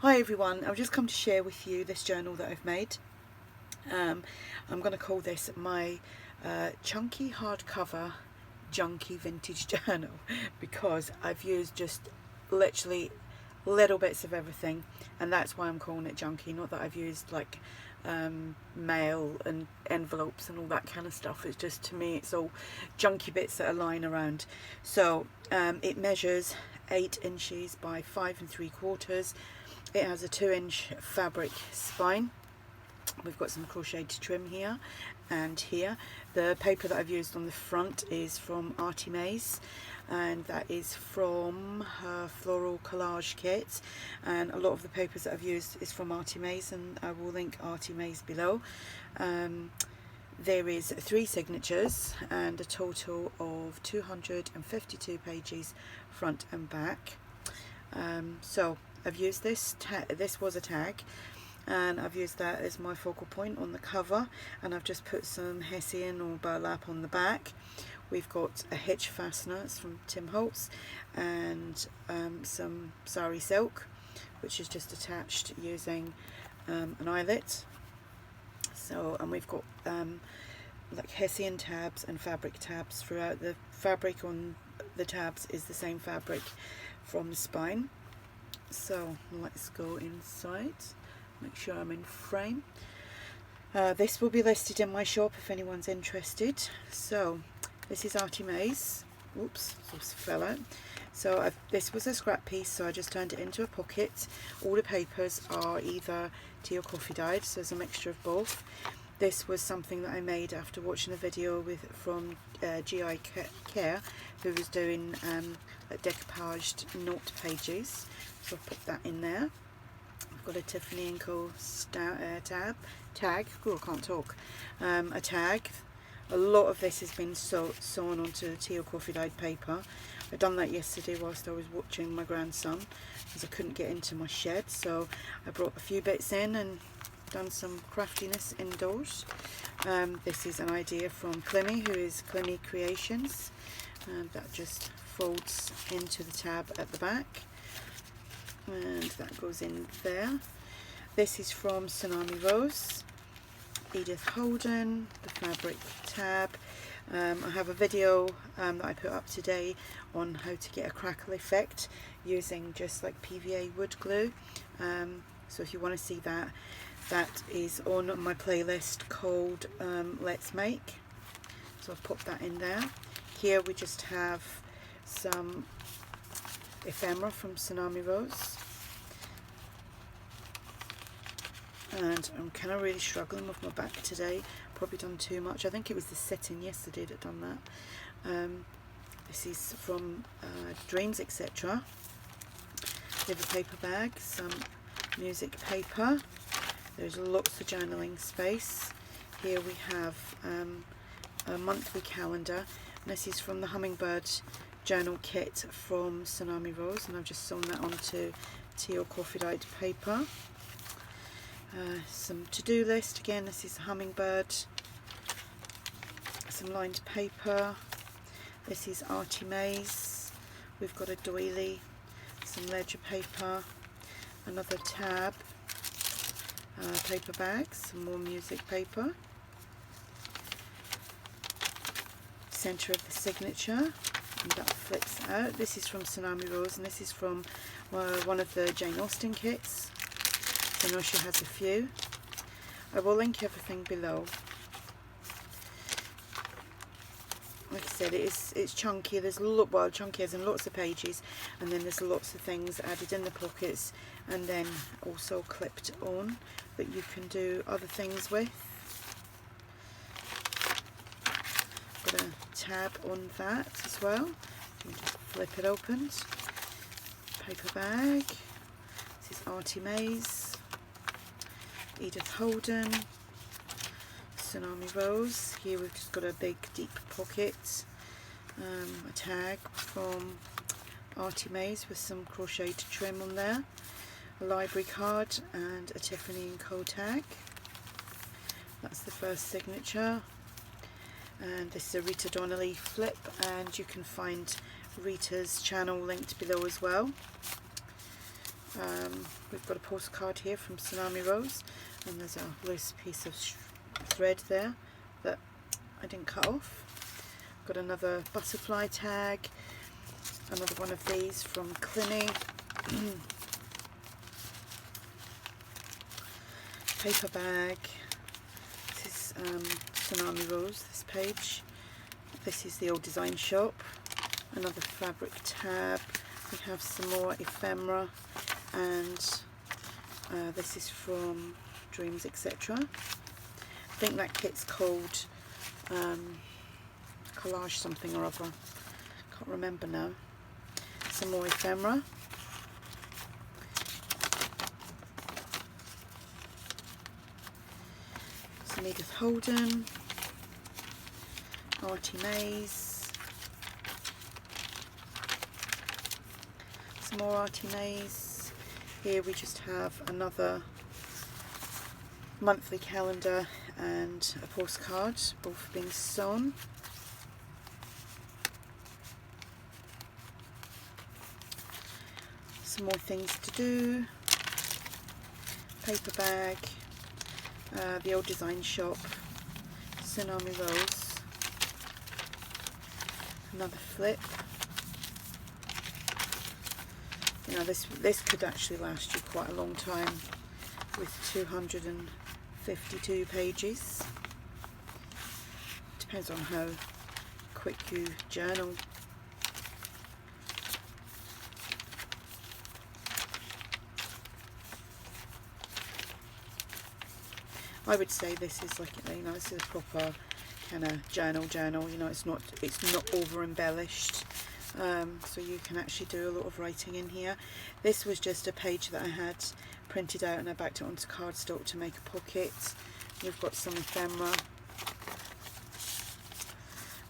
Hi everyone, I've just come to share with you this journal that I've made. I'm going to call this my chunky hardcover junky vintage journal because I've used just literally little bits of everything, and that's why I'm calling it junky. Not that I've used like mail and envelopes and all that kind of stuff. It's just, to me, it's all junky bits that are lying around. So it measures 8 inches by 5 3/4. It has a 2-inch fabric spine. We've got some crocheted trim here and here. The paper that I've used on the front is from ARTYmaze, and that is from her floral collage kit, and a lot of the papers that I've used is from ARTYmaze, and I will link ARTYmaze below. There is 3 signatures and a total of 252 pages front and back. So I've used this was a tag, and I've used that as my focal point on the cover, and I've just put some hessian or burlap on the back. We've got a hitch fastener, it's from Tim Holtz, and some sari silk, which is just attached using an eyelet. So, and we've got like hessian tabs and fabric tabs throughout. The fabric on the tabs is the same fabric from the spine. So let's go inside, make sure I'm in frame. This will be listed in my shop if anyone's interested. So this is ARTYmaze. Oops, just fell out. So this was a scrap piece, so I just turned it into a pocket. All the papers are either tea or coffee dyed, so there's a mixture of both. This was something that I made after watching a video from GI Care, who was doing like decoupaged note pages. So I've put that in there. I've got a Tiffany & Co. tag. Oh, I can't talk. A tag. A lot of this has been sewn onto tea or coffee dyed paper. I done that yesterday whilst I was watching my grandson, because I couldn't get into my shed. So I brought a few bits in and done some craftiness indoors. This is an idea from Climmy, who is Climmy Creations, and that just folds into the tab at the back, and that goes in there. This is from Tsunami Rose, Edith Holden, the fabric tab. I have a video that I put up today on how to get a crackle effect using just like PVA wood glue. So if you want to see that, that is on my playlist called Let's Make. So I've put that in there. Here we just have some ephemera from Tsunami Rose. And I'm kind of really struggling with my back today. Probably done too much. I think it was the sit-in yesterday that done that. This is from Dreams Etc. We have a paper bag, some music paper. There's lots of journaling space. Here we have a monthly calendar. And this is from the Hummingbird journal kit from Tsunami Rose, and I've just sewn that onto tea or coffee dyed paper. Some to-do list. Again, this is Hummingbird. Some lined paper. This is ARTYmaze. We've got a doily, some ledger paper, another tab, paper bags, some more music paper. Centre of the signature, and that flips out. This is from Tsunami Rose, and this is from one of the Jane Austen kits. I know she has a few. I will link everything below. Like I said, it's chunky. There's chunky as in lots of pages, and then there's lots of things added in the pockets, and then also clipped on that you can do other things with. Got a tab on that as well. You can just flip it open. Paper bag. This is ARTYmaze. Edith Holden, Tsunami Rose. Here we've just got a big deep pocket, a tag from ARTYmaze with some crocheted trim on there, a library card, and a Tiffany & Co. tag. That's the first signature. And this is a Rita Donnelly flip, and you can find Rita's channel linked below as well. We've got a postcard here from Tsunami Rose, and there's a loose piece of thread there that I didn't cut off. Got another butterfly tag, another one of these from Climmy, paper bag. This is Tsunami Rose, this page. This is the old design shop. Another fabric tab. We have some more ephemera, and this is from Dreams Etc. I think that kit's called Collage something or other. Can't remember now. Some more ephemera. Some Edith Holden. ARTYmaze. Some more ARTYmaze. Here we just have another monthly calendar and a postcard, both being sewn. Some more things to do. Paper bag. The old design shop. Tsunami Rose. Another flip. You know, this could actually last you quite a long time with 252 pages. Depends on how quick you journal. I would say this is like, you know, this is a proper kind of journal. You know, it's not over embellished. So you can actually do a lot of writing in here. This was just a page that I had printed out and I backed it onto cardstock to make a pocket. We've got some ephemera.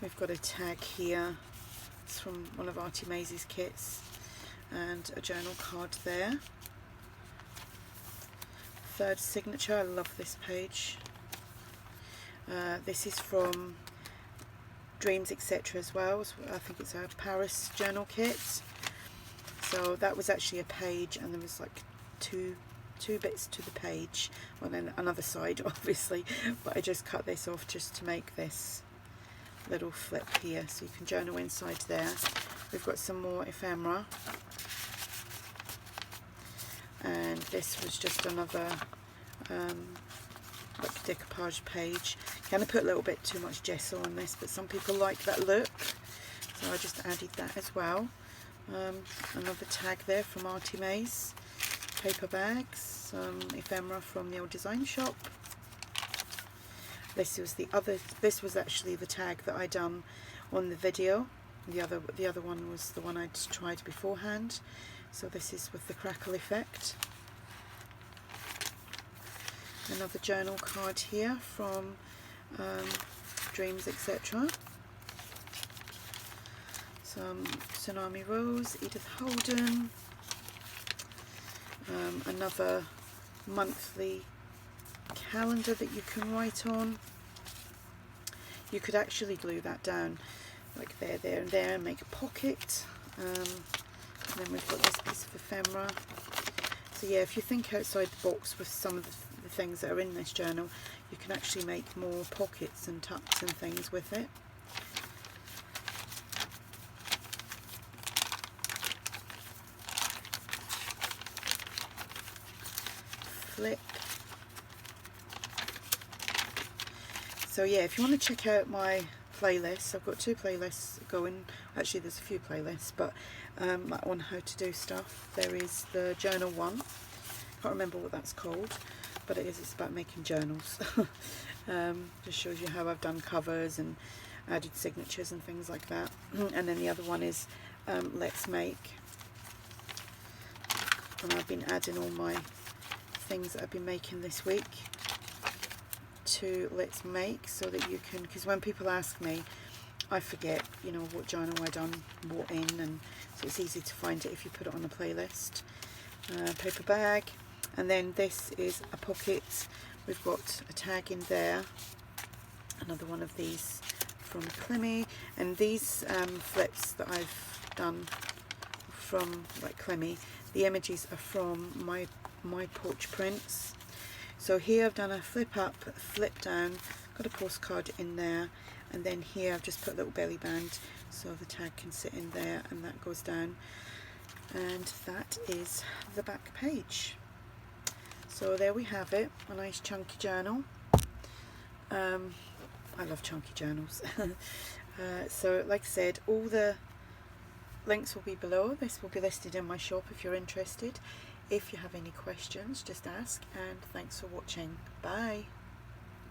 We've got a tag here. It's from one of ARTYmaze's kits, and a journal card there. Third signature. I love this page. This is from Dreams Etc. as well. So I think it's a Paris journal kit. So that was actually a page, and there was like two bits to the page, well, then another side obviously, but I just cut this off just to make this little flip here, so you can journal inside there. We've got some more ephemera, and this was just another like decoupage page. Kind of put a little bit too much gesso on this, but some people like that look, so I just added that as well. Another tag there from ARTYmaze. Paper bags, some ephemera from the old design shop. This was actually the tag that I done on the video. The other one was the one I'd tried beforehand. So this is with the crackle effect. Another journal card here from Dreams Etc. Some Tsunami Rose, Edith Holden. Another monthly calendar that you can write on. You could actually glue that down like there, and there, and make a pocket. And then we've got this piece of ephemera. So yeah, if you think outside the box with some of the things that are in this journal, you can actually make more pockets and tucks and things with it. Flip. So yeah, if you want to check out my playlists, I've got 2 playlists going. Actually there's a few playlists, but on how to do stuff. There is the journal one. Can't remember what that's called, but it's about making journals. Just shows you how I've done covers and added signatures and things like that. And then the other one is Let's Make, and I've been adding all my things that I've been making this week to Let's Make, so that you can, because when people ask me, I forget, you know, what journal I done what in, and so it's easy to find it if you put it on a playlist. Paper bag, and then this is a pocket. We've got a tag in there, another one of these from Climmy, and these flips that I've done from like Climmy, The images are from my porch prints. So here I've done a flip up, flip down, got a postcard in there, and then here I've just put a little belly band so the tag can sit in there, and that goes down, and that is the back page. So there we have it, a nice chunky journal. I love chunky journals. So like I said, all the links will be below. This will be listed in my shop if you're interested. If you have any questions, just ask, and thanks for watching. Bye.